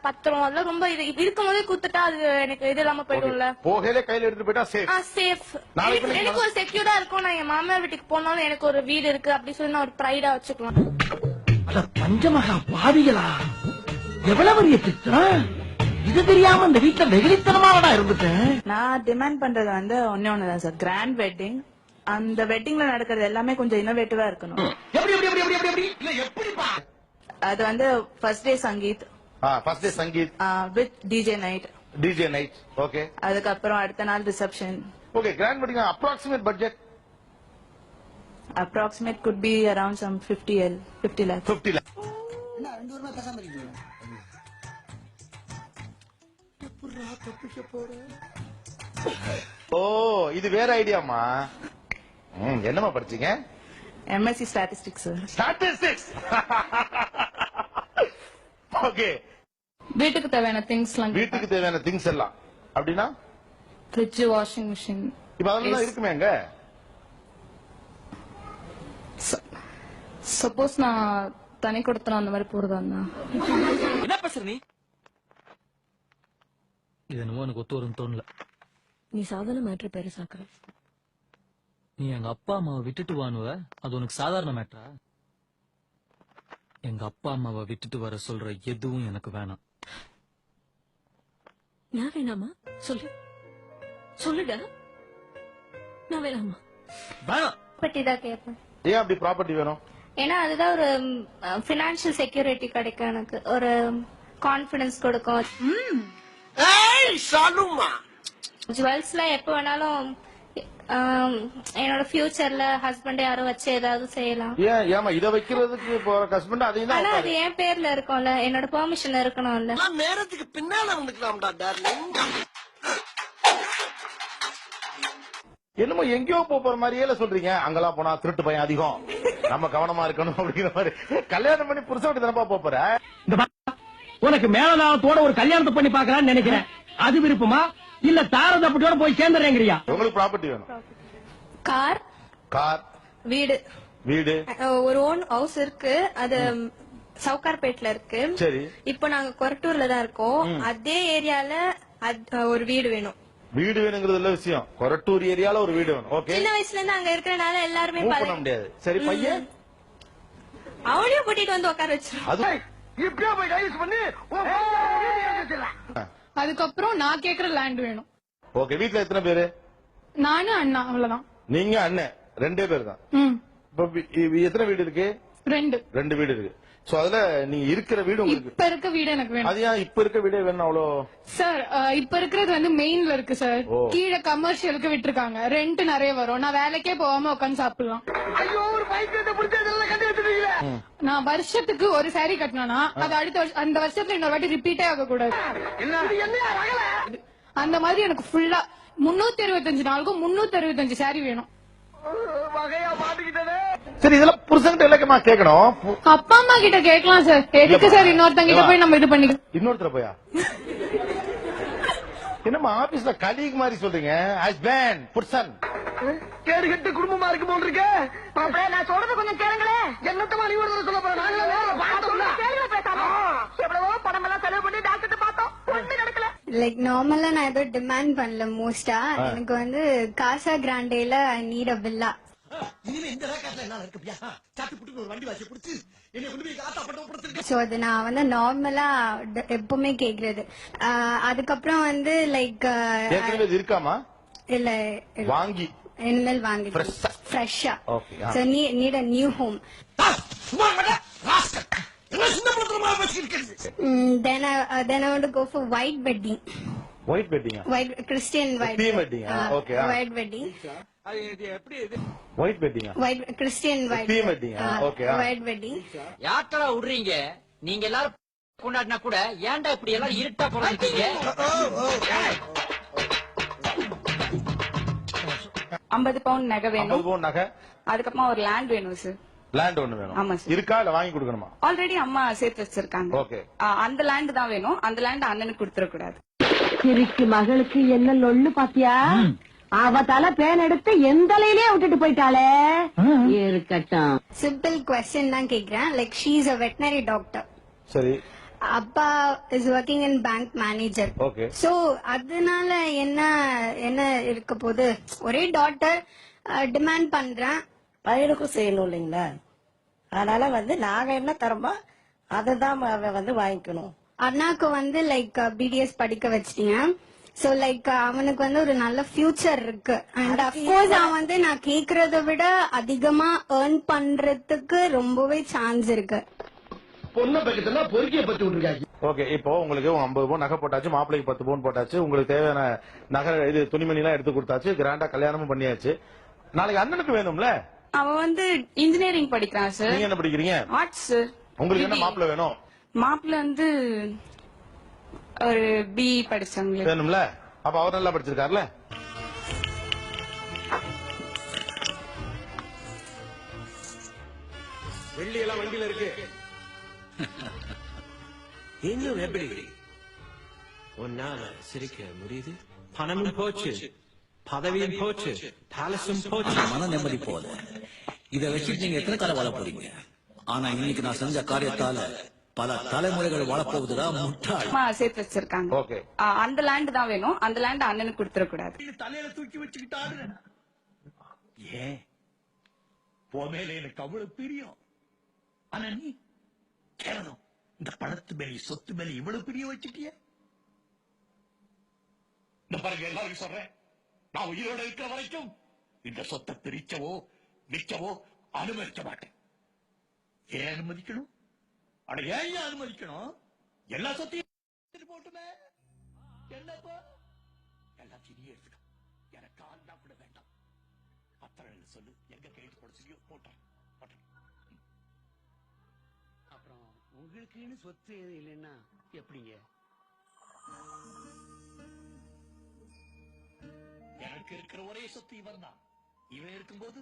பத்திரம் அதெல்லாம் ரொம்ப இருக்கும் போதே குத்துட்டா அது எனக்கு இது இல்லாம போயிடும்ல. போகலே கையில எடுத்து போயிட்டா சேஃப். எனக்கு ஒரு செக்யூர்டா இருக்கும். நான் என் மாமியார் வீட்டுக்கு போனாலும் எனக்கு ஒரு வீடு இருக்கு அப்படி சொல்லி நான் ஒரு ப்ரைடா வச்சுக்கலாம். பஞ்சமகா பாவிகளா எவ்வளவு பெரிய திட்டம் இது தெரியாம இந்த வீட்டுல வெகுளித்தனமாவடா இருந்துட்டேன். நான் டிமாண்ட் பண்றது வந்து ஒன்னொன்னுதான் சார், கிராண்ட் வெட்டிங். அந்த வெட்டிங்ல நடக்கிறது எல்லாமே கொஞ்சம் இன்னோவேட்டிவா இருக்கணும். அது வந்து first day sangeet, first day sangeet with DJ night. Okay. அதுக்கப்புறம் அடுத்த நாள் reception. Okay. Grand wedding approximate budget approximate could be around some 50 lakhs. 50 lakhs. என்ன ரெண்டு பேருமே பேசாம இருக்கீங்க? ஓ இது வேற ஐடியாமா. என்னமா படிச்சீங்க? MSc statistics sir. Statistics. Okay. வீட்டுக்கு தேவையான திங்ஸ்லாம். வீட்டுக்கு தேவையான திங்ஸ் எல்லாம் அப்படின்னா ஃப்ரிட்ஜ், வாஷிங் மிஷின் இப்ப அதெல்லாம் இருக்குமே அங்க. சப்போஸ் நான் தனி கொடுத்தன அந்த மாதிரி போறதா இருந்தா. என்ன பேசுற நீ? இது என்னமோ எனக்கு ஒத்து வரும்னு தோணல. நீ சாதாரண மேட்ரு பெருசாக்குற. நீ எங்க அப்பா அம்மாவை விட்டுட்டு வானுவ, அது உனக்கு சாதாரண மேட்டரா? எங்க அப்பா அம்மாவை விட்டுட்டு வர சொல்ற எதுவும் எனக்கு வேணாம். நான் வேணாமா? சொல்லு சொல்லுடா. நான் வேணாமா? வேணாம். ப்ராப்பர்ட்டி தான் கேட்பேன். ஏன் அப்படி ப்ராப்பர்ட்டி வேணும்? ஏன்னா அதுதான் ஒரு பினான்சியல் செக்யூரிட்டி கிடைக்கும், எனக்கு ஒரு கான்பிடன்ஸ் கொடுக்கும். ஜுவல்ஸ்ல எப்ப வேணாலும் என்னோட ஃபியூச்சர்ல ஹஸ்பண்ட் யாரும் வச்சு ஏதாவது செய்யலாம். ஏமா இத வைக்கிறதுக்கு போற ஹஸ்பண்ட் அதையும் ஆனா அது என் பேர்ல இருக்கும்ல, என்னோட பெர்மிஷன் இருக்கணும்ல. நேரத்துக்கு பின்னால வந்துக்கலாம்டா டார்லிங். என்னமோ எங்கேயோ போற மாதிரியே சொல்றீங்க. அங்கெல்லாம் போனா திருட்டு பையன் அதிகம், நம்ம கவனமா இருக்கணும் அப்படிங்கிற மாதிரி. கல்யாணம் பண்ணி புருஷன் வீட்டு தானப்பா போற. உனக்கு மேலதாளத்தோட ஒரு கல்யாணத்தை பண்ணி பாக்கலாம்னு நினைக்கிறேன். அது விருப்பமா இல்ல தாரதப்பட்டோட போய் சேர்ந்துறேங்கிறியா? உங்களுக்கு ப்ராப்பர்ட்டி வேணும். கார், வீடு, ஒரு ஓன் ஹவுஸ் இருக்கு. அது சவுகார்பேட்ல இருக்கு. சரி. இப்போ நாங்க கொரட்டூர்ல தான் இருக்கோம். அதே ஏரியால ஒரு வீடு வேணும். வீடு வேணுங்கிறது இல்ல விஷயம். கொரட்டூர் ஏரியால ஒரு வீடு வேணும். ஓகே. சின்ன வயசுல இருந்து அங்க இருக்கறனால எல்லாருமே பண்ண முடியாது. சரி பையன் அவளையும் கூட்டிட்டு வந்து உட்கார வச்சிரும். அது இப்படியே போய் டைவர்ஸ் பண்ணி அதுக்கப்புறம் நான் கேக்குற லேண்ட் வேணும். ஓகே. வீட்ல எத்தனை பேரு? நானும் அண்ணா அவ்வளவுதான். நீங்க அண்ணன் ரெண்டே பேர் தான். எத்தனை வீடு இருக்கு? ரெண்டு வீடு இருக்கு. சோ அதுல நீங்க இருக்கிற வீடு உங்களுக்கு இப்ப இருக்க வீடு எனக்கு வேணும். அது ஏன் இப்ப இருக்க வீடே வேணும் அவ்வளோ? சார் இப்ப இருக்கிறது வந்து மெயின்ல இருக்கு சார். கீழே கமர்ஷியலுக்கு விட்டுருக்காங்க. ரெண்ட் நிறைய வரும். நான் வேலைக்கே போகாம உட்காந்து சாப்பிடலாம். நான் வருஷத்துக்கு ஒரு சாரி கட்டினா அது அடுத்த அந்த வருஷத்துல இன்னொரு வாட்டி ரிப்பீட்டே ஆக கூடாது. அந்த மாதிரி எனக்கு ஃபுல்லா 365 நாளுக்கும் 365 சாரி வேணும். சரி இதெல்லாம் புருஷன்கிட்ட இலக்கமா கேட்கணும். அப்பா அம்மா கிட்ட கேட்கலாம் சார். எதுக்கு சார் இன்னொருத்தங்கிட்ட போய் நம்ம இது பண்ணிக்கலாம்? இன்னொருத்தர போயா? என்னமா ஆபீஸ்ல கலீக் மாதிரி சொல்றீங்க? ஹஸ்பண்ட் புருஷன் கேடு கட்டு குடும்பமா இருக்கு போல் இருக்க. நான் சொல்றது கொஞ்சம் கேளுங்களே. என்னத்தமா நீ ஒரு சொல்ல போற? எவ்வளவோ பணம் எல்லாம் செலவு பண்ணி டாக்டர் பார்த்தோம், ஒண்ணு நடக்கல. லைக் நார்மலா நான் ஏதோ டிமாண்ட் பண்ணல. மோஸ்டா எனக்கு வந்து காசா கிராண்டேல I need a villa. So அது நான் வந்து நார்மலா எப்பவுமே கேக்குறது. அதுக்கப்புறம் வந்து லைக் இருக்காமா? இல்ல வாங்கி இனிமேல் வாங்கி ஃப்ரெஷ்ஷா. So need a new home. Then I want to go for white wedding. White wedding? White Christian white wedding. Okay. White wedding. White wedding. White Christian white wedding. Okay. White wedding. யாத்தடா விடுறீங்க நீங்க எல்லாரும் கொண்டாடினா கூட ஏன்டா இப்படி எல்லாம் இருட்டா போறீங்க? 50 bound நகை வேணும். 50 பவுண்ட் நகை. அதுக்கப்புறமா ஒரு லேண்ட் வேணும் சார். லேண்ட் ஒண்ணு வேணும். ஆமா சார். இருக்கா இல்ல வாங்கி கொடுக்கணுமா? ஆல்ரெடி அம்மா சேர்த்து வச்சிருக்காங்க. ஓகே. அந்த லேண்ட் தான் வேணும். அந்த லேண்ட் அண்ணனுக்கு கொடுத்துட கூடாது. சிரிக்கு மகளுக்கு என்ன லொள்ளு பாத்தியா? அவ தலை பேன் எடுத்து எந்த தலையிலே விட்டுட்டு போயிட்டாளே. இருக்கட்டும். சிம்பிள் क्वेश्चन தான் கேக்குறேன். Like she is a veterinary doctor. சரி. அப்பா is working in bank manager. Okay. So அதனால என்ன என்ன இருக்க போது, ஒரே டாட்டர் டிமாண்ட் பண்றேன். பையனுக்கும் செய்யணும் இல்லைங்களா, அதனால வந்து நாங்க என்ன தரமோ அததான் அவன் வந்து வாங்கிக்கணும். அண்ணாக்கு வந்து லைக் பிடிஎஸ் படிக்க வச்சிட்டீங்க. சோ லைக் அவனுக்கு வந்து ஒரு நல்ல ஃபியூச்சர் இருக்கு. அண்ட் அப்கோர்ஸ் அவன் வந்து நான் கேக்குறத விட அதிகமா ஏர்ன் பண்றதுக்கு ரொம்பவே சான்ஸ் இருக்கு. பொண்ணு பக்கத்துல பொறுக்கிய பத்தி விட்டுருக்காங்க. ஓகே, இப்போ உங்களுக்கு 50 பவுன் நகை போட்டாச்சு, மாப்பிள்ளைக்கு 10 பவுன் போட்டாச்சு, உங்களுக்கு தேவையான நகை இது துணிமணி எல்லாம் எடுத்து கொடுத்தாச்சு, கிராண்டா கல்யாணமும் பண்ணியாச்சு. நாளைக்கு அண்ணனுக்கு வேணும்ல? அவன் வந்து இன்ஜினியரிங் படிக்கிறான் சார். நீங்க என்ன படிக்கிறீங்க? Arts sir. உங்களுக்கு என்ன மாப்பிள்ளை வேணும்? மாப்பிள்ள வந்து ஒரு பிஇ படிச்சவங்களுக்கு வேணும்ல? அப்ப அவர் நல்லா படிச்சிருக்காருல? வெள்ளி எல்லாம் வண்டியில இருக்கு. இன்னும் எப்படி உன்னால சிரிக்க முடியுது? பணமும் போச்சு, பதவியும் போச்சு, பேலஸும் போச்சு, மன நிம்மதி போல. இதை வச்சுட்டு நீங்க எத்தனை காலம் வாழ போறீங்க? ஆனா இன்னைக்கு நான் செஞ்ச காரியத்தால பல தலைமுறைகள் வாழப்போவதுதான் முட்டாள். சேர்த்து வச்சிருக்காங்க. ஓகே, அந்த லேண்ட் தான் வேணும். அந்த லேண்ட் அண்ணனுக்கு கொடுத்துட கூடாது. தலையில தூக்கி வச்சுக்கிட்டாரு. ஏன் போமேல எனக்கு அவ்வளவு பிரியம். ஆனா நீ கேவலம் இந்த பணத்து மேலே சொத்து மேலே இவ்வளவு பிரிய வச்சுட்டிய. இந்த பாருங்க, எல்லாரும் சொல்றேன், நான் உயிரோட இருக்கிற வரைக்கும் இந்த சொத்தை பிரிச்சவோ விற்கவோ அனுமதிக்க மாட்டேன். ஏன் அனுமதிக்கணும்? அட ஏன் அனுமதிக்கணும்? எல்லா சொத்தையும் போட்டுமே என்னப்பா எல்லாத்தையும் நீ எடுத்துக்க. எனக்கு ஆண்டா கூட வேண்டாம். அத்தனை சொல்லு, எங்க கைது கொடுத்து போட்டேன். அப்புறம் உங்களுக்குன்னு சொத்து எதுவும் இல்லைன்னா எப்படிங்க? எனக்கு இருக்கிற ஒரே சொத்து இவன் தான். இவன் இருக்கும்போது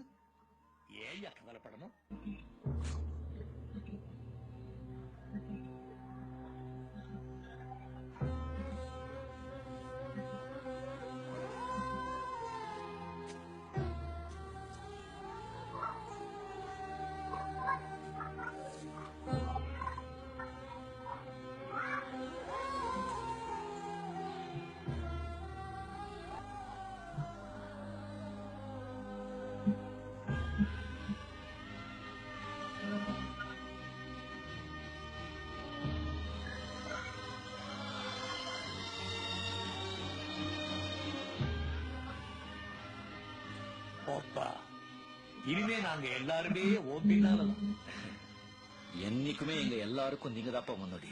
ஏன் கவலைப்படணும்? இனிமே நாங்க எல்லாருமே ஓபினாலதான். என்னைக்குமே எங்க எல்லாருக்கும் நீங்க தாப்பா முன்னாடி.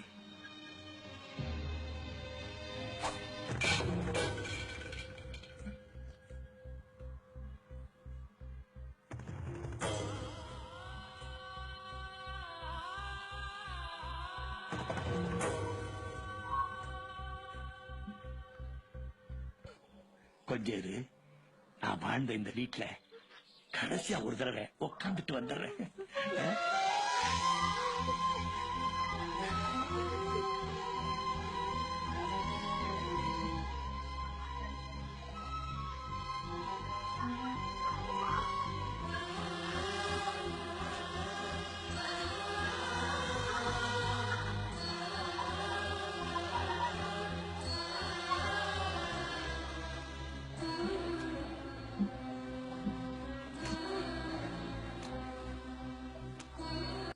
கொஞ்சம் இரு, நான் வாழ்ந்த இந்த வீட்டுல கடைசியா ஒரு தடவை உட்காந்துட்டு வந்துடுறேன்.